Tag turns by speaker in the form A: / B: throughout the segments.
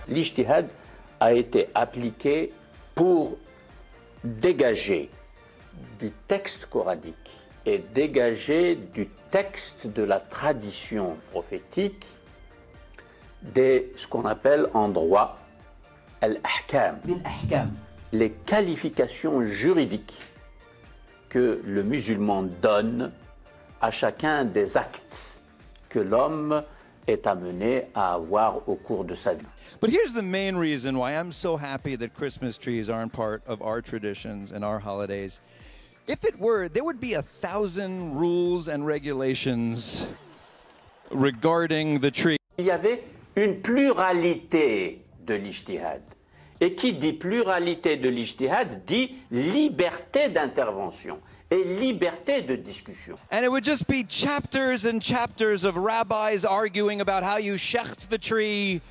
A: L'ijtihad a été appliqué pour dégager du texte coranique et dégager du texte de la tradition prophétique ce qu'on appelle en droit al-ahkam, les qualifications juridiques que le musulman donne à chacun des actes que l'homme est amené à avoir au cours de sa vie.
B: But here's the main reason why I'm so happy that Christmas trees aren't part of our traditions and our holidays. If it were, there would be 1,000 rules and regulations regarding the tree.
A: Il y avait une pluralité de l'ijtihad. Et qui dit pluralité de l'ijtihad dit liberté d'intervention et liberté de discussion.
B: And it would just be chapters and chapters of rabbis arguing about how you shecht the tree,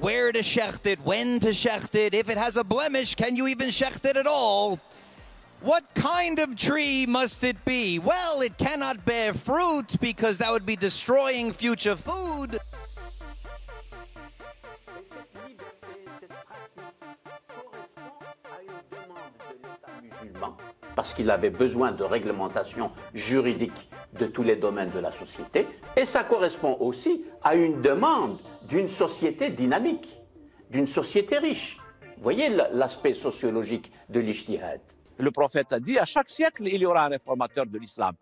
B: where to shecht it, when to shecht it, if it has a blemish, can you even shecht it at all? What kind of tree must it be? Well, it cannot bear fruit because that would be destroying future food.
A: Parce qu'il avait besoin de réglementation juridique de tous les domaines de la société, et ça correspond aussi à une demande d'une société dynamique, d'une société riche. Vous voyez l'aspect sociologique de l'ijtihad.
C: Le prophète a dit à chaque siècle, il y aura un réformateur de l'islam.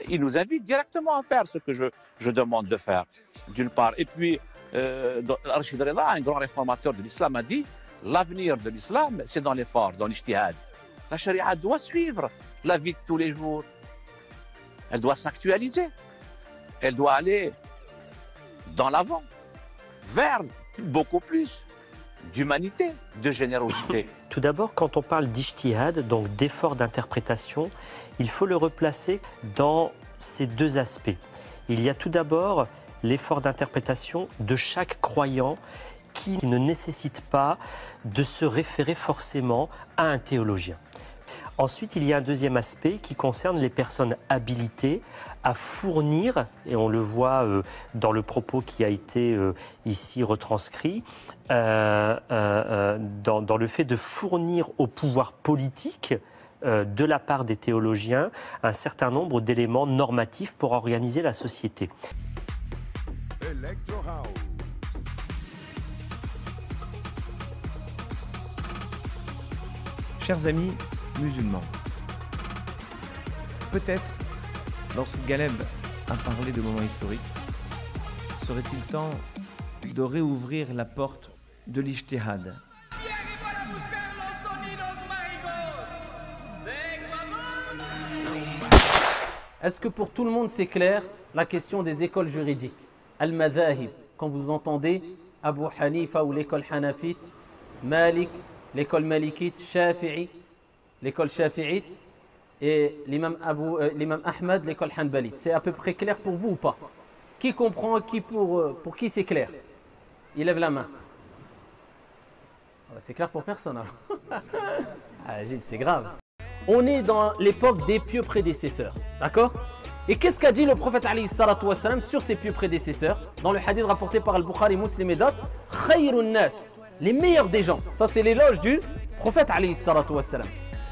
C: Il nous invite directement à faire ce que je demande de faire, d'une part. Et puis, Rachid Reda, un grand réformateur de l'islam, a dit l'avenir de l'islam, c'est dans l'effort, dans l'ijtihad. La charia doit suivre la vie de tous les jours. Elle doit s'actualiser. Elle doit aller dans l'avant, vers beaucoup plus d'humanité, de générosité.
D: Tout d'abord, quand on parle d'ijtihad, donc d'effort d'interprétation, il faut le replacer dans ces deux aspects. Il y a tout d'abord l'effort d'interprétation de chaque croyant qui ne nécessite pas de se référer forcément à un théologien. Ensuite, il y a un deuxième aspect qui concerne les personnes habilitées à fournir, et on le voit dans le propos qui a été ici retranscrit, dans le fait de fournir au pouvoir politique, de la part des théologiens, un certain nombre d'éléments normatifs pour organiser la société.
E: Chers amis musulmans, peut-être, lorsque Galeb a parlé de moments historiques, serait-il temps de réouvrir la porte de l'ijtihad?
F: Est-ce que pour tout le monde c'est clair la question des écoles juridiques? Al-Madhahib, quand vous entendez Abu Hanifa ou l'école Hanafite, Malik, l'école Malikite, Shafi'i, l'école Shafi'ite, et l'imam Ahmad, l'école Hanbalite. C'est à peu près clair pour vous ou pas? Qui comprend, pour qui c'est clair? Il lève la main. C'est clair pour personne. Ah, Gilles, c'est grave. On est dans l'époque des pieux prédécesseurs, d'accord? Et qu'est-ce qu'a dit le prophète alayhi salatu wassalam sur ses pieux prédécesseurs? Dans le hadith rapporté par Al-Bukhari, Muslim et d'autres, Khayrun nas, les meilleurs des gens. Ça c'est l'éloge du prophète alayhi salatu wassalam.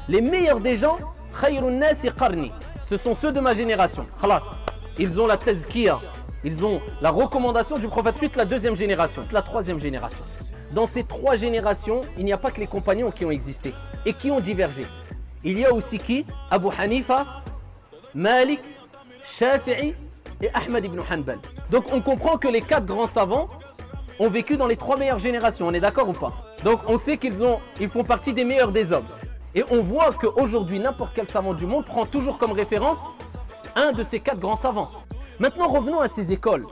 F: Les meilleurs des gens, Khayrun nasi qarni, ce sont ceux de ma génération. Khalas, ils ont la tazkiyah, ils ont la recommandation du prophète, suite la deuxième génération, la troisième génération. Dans ces trois générations, il n'y a pas que les compagnons qui ont existé et qui ont divergé. Il y a aussi qui? Abu Hanifa, Malik, Shafi'i et Ahmad ibn Hanbal. Donc on comprend que les quatre grands savants ont vécu dans les trois meilleures générations, on est d'accord ou pas? Donc on sait qu'ils font partie des meilleurs des hommes. Et on voit qu'aujourd'hui, n'importe quel savant du monde prend toujours comme référence un de ces quatre grands savants. Maintenant revenons à ces écoles.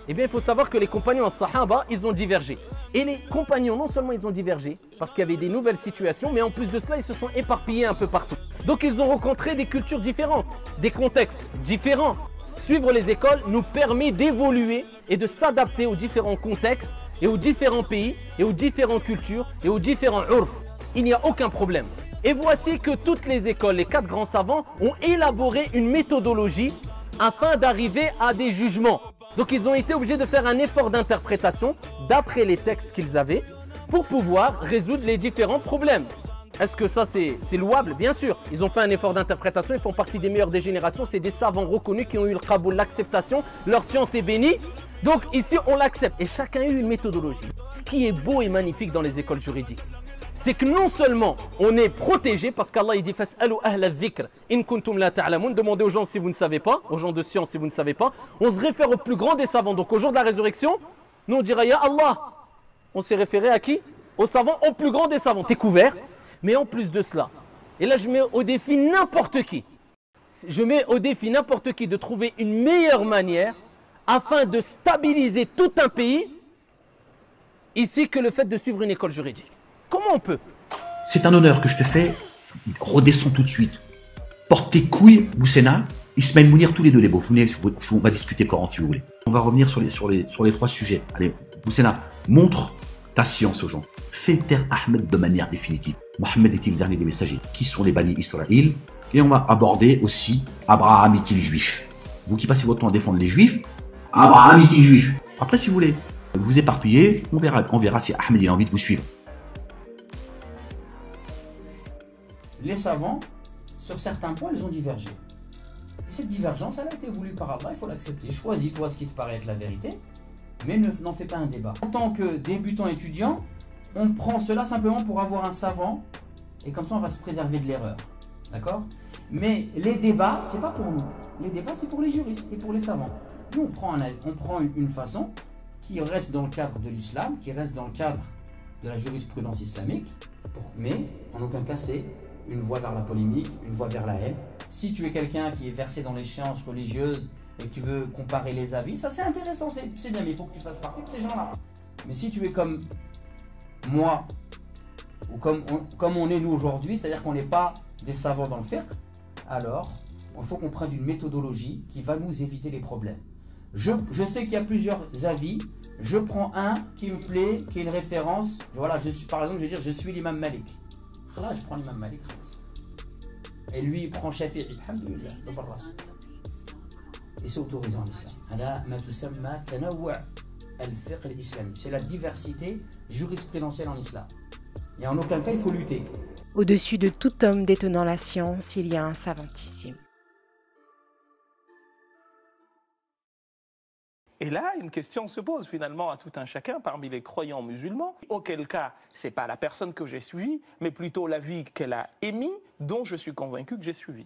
F: Eh bien il faut savoir que les compagnons en Sahaba, ils ont divergé. Et les compagnons, non seulement ils ont divergé, parce qu'il y avait des nouvelles situations, mais en plus de cela, ils se sont éparpillés un peu partout. Donc ils ont rencontré des cultures différentes, des contextes différents. Suivre les écoles nous permet d'évoluer et de s'adapter aux différents contextes et aux différents pays et aux différentes cultures et aux différents urf. Il n'y a aucun problème. Et voici que toutes les écoles, les 4 grands savants, ont élaboré une méthodologie afin d'arriver à des jugements. Donc ils ont été obligés de faire un effort d'interprétation d'après les textes qu'ils avaient pour pouvoir résoudre les différents problèmes. Est-ce que ça c'est louable? Bien sûr. Ils ont fait un effort d'interprétation, ils font partie des meilleurs des générations, c'est des savants reconnus qui ont eu le qaboul, l'acceptation, leur science est bénie. Donc ici on l'accepte et chacun a eu une méthodologie. Ce qui est beau et magnifique dans les écoles juridiques, c'est que non seulement on est protégé, parce qu'Allah il dit « Fas'alu ahla dhikr in kuntum la ta'lamun » demandez aux gens si vous ne savez pas, aux gens de science si vous ne savez pas. On se réfère au plus grand des savants. Donc au jour de la résurrection, nous on dira « Ya Allah ». On s'est référé à qui? Aux savants, au plus grand des savants. T'es couvert. Mais en plus de cela, et là je mets au défi n'importe qui, de trouver une meilleure manière afin de stabiliser tout un pays ici que le fait de suivre une école juridique. Comment on peut?
G: C'est un honneur que je te fais. Redescends tout de suite. Porte tes couilles, Boussena, Ismaël Mounir, tous les deux les beaux. On va discuter Coran si vous voulez. On va revenir sur les 3 sujets. Allez, Boussena, montre ta science aux gens. Fais taire Ahmed de manière définitive. Mohammed est-il le dernier des messagers? Qui sont les bannis Israël? Et on va aborder aussi Abraham est-il juif? Vous qui passez votre temps à défendre les juifs, Abraham est-il juif? Après, si vous voulez vous éparpiller, on verra si Ahmed a envie de vous suivre.
H: Les savants, sur certains points, ils ont divergé. Cette divergence, elle a été voulue par Allah, il faut l'accepter. Choisis-toi ce qui te paraît être la vérité, mais n'en fais pas un débat. En tant que débutant étudiant, on prend cela simplement pour avoir un savant, et comme ça on va se préserver de l'erreur. D'accord? Mais les débats, c'est pas pour nous. Les débats, c'est pour les juristes et pour les savants. Nous, on prend une façon qui reste dans le cadre de l'islam, qui reste dans le cadre de la jurisprudence islamique, mais en aucun cas c'est une voie vers la polémique, une voie vers la haine. Si tu es quelqu'un qui est versé dans les sciences religieuses et que tu veux comparer les avis, ça c'est intéressant, c'est bien, mais il faut que tu fasses partie de ces gens-là. Mais si tu es comme moi, ou comme on est nous aujourd'hui, c'est-à-dire qu'on n'est pas des savants dans le fiqh, alors il faut qu'on prenne une méthodologie qui va nous éviter les problèmes. Je sais qu'il y a plusieurs avis, je prends un qui me plaît, qui est une référence. Voilà, par exemple, je vais dire, je suis l'imam Malik. Là, je prends l'imam Malik. Et lui, il prend Shafi'i. Et c'est autorisé en islam. C'est la diversité jurisprudentielle en islam. Et en aucun cas, il faut lutter.
I: Au-dessus de tout homme détenant la science, il y a un savantissime.
J: Et là, une question se pose finalement à tout un chacun parmi les croyants musulmans. Auquel cas, ce n'est pas la personne que j'ai suivie, mais plutôt la vie qu'elle a émise, dont je suis convaincu que j'ai suivi.